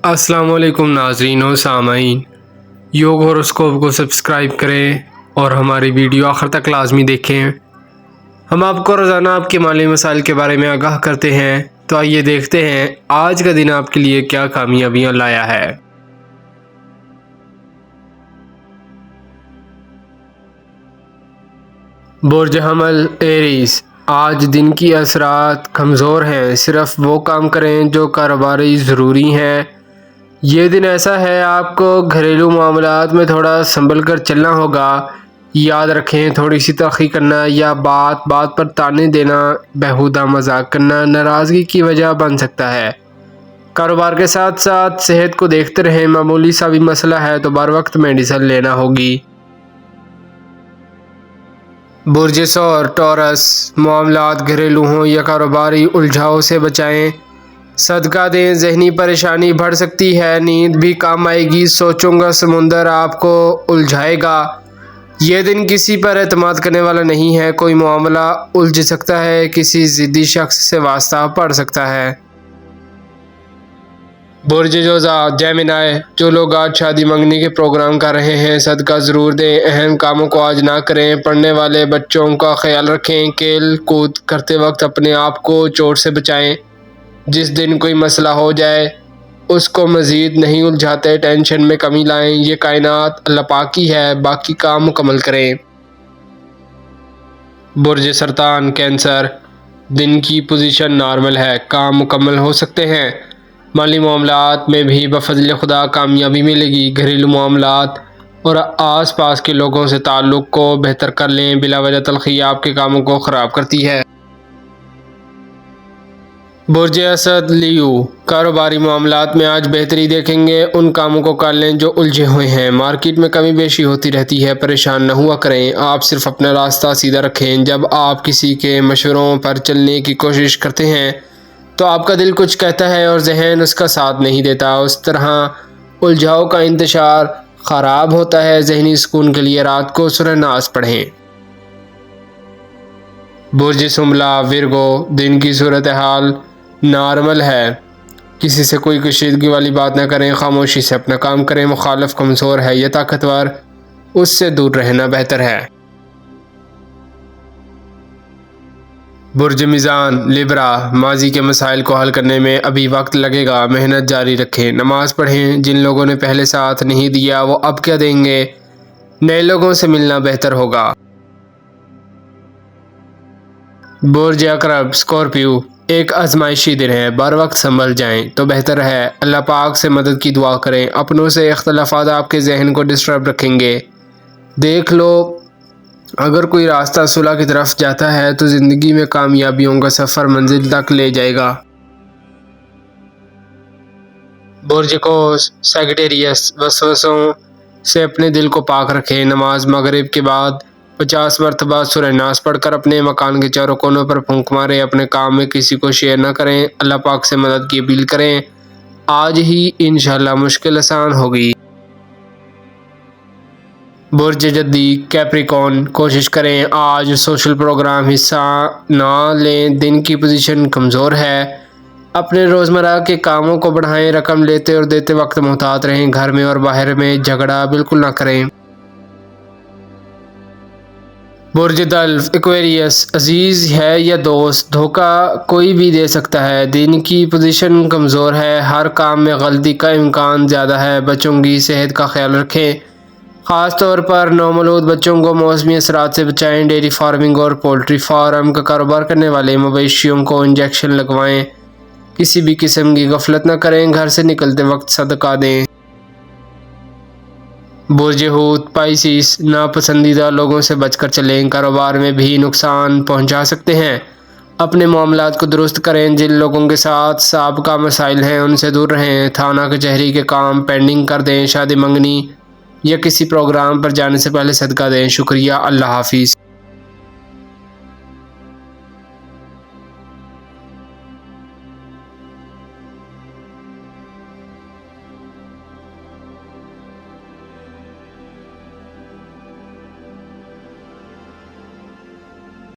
السلام علیکم ناظرین و سامعین، یوگ ہوروسکوپ کو سبسکرائب کریں اور ہماری ویڈیو آخر تک لازمی دیکھیں۔ ہم آپ کو روزانہ آپ کے مالی مسائل کے بارے میں آگاہ کرتے ہیں، تو آئیے دیکھتے ہیں آج کا دن آپ کے لیے کیا کامیابیاں لایا ہے۔ برج حمل ایریز، آج دن کی اثرات کمزور ہیں، صرف وہ کام کریں جو کاروباری ضروری ہیں۔ یہ دن ایسا ہے آپ کو گھریلو معاملات میں تھوڑا سنبھل کر چلنا ہوگا۔ یاد رکھیں، تھوڑی سی تاخیر کرنا یا بات بات پر تانے دینا، بیہودہ مذاق کرنا ناراضگی کی وجہ بن سکتا ہے۔ کاروبار کے ساتھ ساتھ صحت کو دیکھتے رہیں، معمولی سا بھی مسئلہ ہے تو بر وقت میڈیسن لینا ہوگی۔ برج ثور ٹورس، معاملات گھریلو ہوں یا کاروباری الجھاؤ سے بچائیں، صدقہ دیں، ذہنی پریشانی بڑھ سکتی ہے، نیند بھی کام آئے گی، سوچوں کا سمندر آپ کو الجھائے گا۔ یہ دن کسی پر اعتماد کرنے والا نہیں ہے، کوئی معاملہ الجھ سکتا ہے، کسی ضدی شخص سے واسطہ پڑ سکتا ہے۔ برج جوزا جیمنائی، جو لوگ آج شادی منگنی کے پروگرام کر رہے ہیں، صدقہ ضرور دیں، اہم کاموں کو آج نہ کریں، پڑھنے والے بچوں کا خیال رکھیں، کھیل کود کرتے وقت اپنے آپ کو چوٹ سے بچائیں۔ جس دن کوئی مسئلہ ہو جائے اس کو مزید نہیں الجھاتے، ٹینشن میں کمی لائیں، یہ کائنات اللہ پاک کی ہے، باقی کام مکمل کریں۔ برج سرطان کینسر، دن کی پوزیشن نارمل ہے، کام مکمل ہو سکتے ہیں، مالی معاملات میں بھی بفضل خدا کامیابی ملے گی، گھریلو معاملات اور آس پاس کے لوگوں سے تعلق کو بہتر کر لیں، بلا وجہ تلخی آپ کے کاموں کو خراب کرتی ہے۔ برج اسد لیو، کاروباری معاملات میں آج بہتری دیکھیں گے، ان کاموں کو کر لیں جو الجھے ہوئے ہیں، مارکیٹ میں کمی بیشی ہوتی رہتی ہے، پریشان نہ ہوا کریں، آپ صرف اپنا راستہ سیدھا رکھیں۔ جب آپ کسی کے مشوروں پر چلنے کی کوشش کرتے ہیں تو آپ کا دل کچھ کہتا ہے اور ذہن اس کا ساتھ نہیں دیتا، اس طرح الجھاؤ کا انتشار خراب ہوتا ہے۔ ذہنی سکون کے لیے رات کو سورہ ناس پڑھیں۔ برج شملہ ورگو، دن کی صورتحال نارمل ہے، کسی سے کوئی کشیدگی والی بات نہ کریں، خاموشی سے اپنا کام کریں، مخالف کمزور ہے یا طاقتور، اس سے دور رہنا بہتر ہے۔ برج میزان لیبرا، ماضی کے مسائل کو حل کرنے میں ابھی وقت لگے گا، محنت جاری رکھیں، نماز پڑھیں، جن لوگوں نے پہلے ساتھ نہیں دیا وہ اب کیا دیں گے، نئے لوگوں سے ملنا بہتر ہوگا۔ برج عقرب اسکارپیو، ایک آزمائشی دن ہے، بر وقت سنبھل جائیں تو بہتر ہے، اللہ پاک سے مدد کی دعا کریں، اپنوں سے اختلافات آپ کے ذہن کو ڈسٹرب رکھیں گے۔ دیکھ لو، اگر کوئی راستہ صلح کی طرف جاتا ہے تو زندگی میں کامیابیوں کا سفر منزل تک لے جائے گا۔ برج قوس سیجیٹیریس، وسوسوں سے اپنے دل کو پاک رکھیں، نماز مغرب کے بعد 50 مرتبہ سورہ ناس پڑھ کر اپنے مکان کے چاروں کونوں پر پھونک ماریں، اپنے کام میں کسی کو شیئر نہ کریں، اللہ پاک سے مدد کی اپیل کریں، آج ہی انشاءاللہ مشکل آسان ہوگی۔ برج جدی کیپریکون، کوشش کریں آج سوشل پروگرام حصہ نہ لیں، دن کی پوزیشن کمزور ہے، اپنے روزمرہ کے کاموں کو بڑھائیں، رقم لیتے اور دیتے وقت محتاط رہیں، گھر میں اور باہر میں جھگڑا بالکل نہ کریں۔ برج دلو ایکویریس، عزیز ہے یا دوست، دھوکہ کوئی بھی دے سکتا ہے، دن کی پوزیشن کمزور ہے، ہر کام میں غلطی کا امکان زیادہ ہے، بچوں کی صحت کا خیال رکھیں، خاص طور پر نومولود بچوں کو موسمی اثرات سے بچائیں، ڈیری فارمنگ اور پولٹری فارم کا کاروبار کرنے والے مویشیوں کو انجیکشن لگوائیں، کسی بھی قسم کی غفلت نہ کریں، گھر سے نکلتے وقت صدقہ دیں۔ برج حوت پائسیس، ناپسندیدہ لوگوں سے بچ کر چلیں، کاروبار میں بھی نقصان پہنچا سکتے ہیں، اپنے معاملات کو درست کریں، جن لوگوں کے ساتھ سابقہ مسائل ہیں ان سے دور رہیں، تھانہ کچہری کے کام پینڈنگ کر دیں، شادی منگنی یا کسی پروگرام پر جانے سے پہلے صدقہ دیں۔ شکریہ، اللہ حافظ۔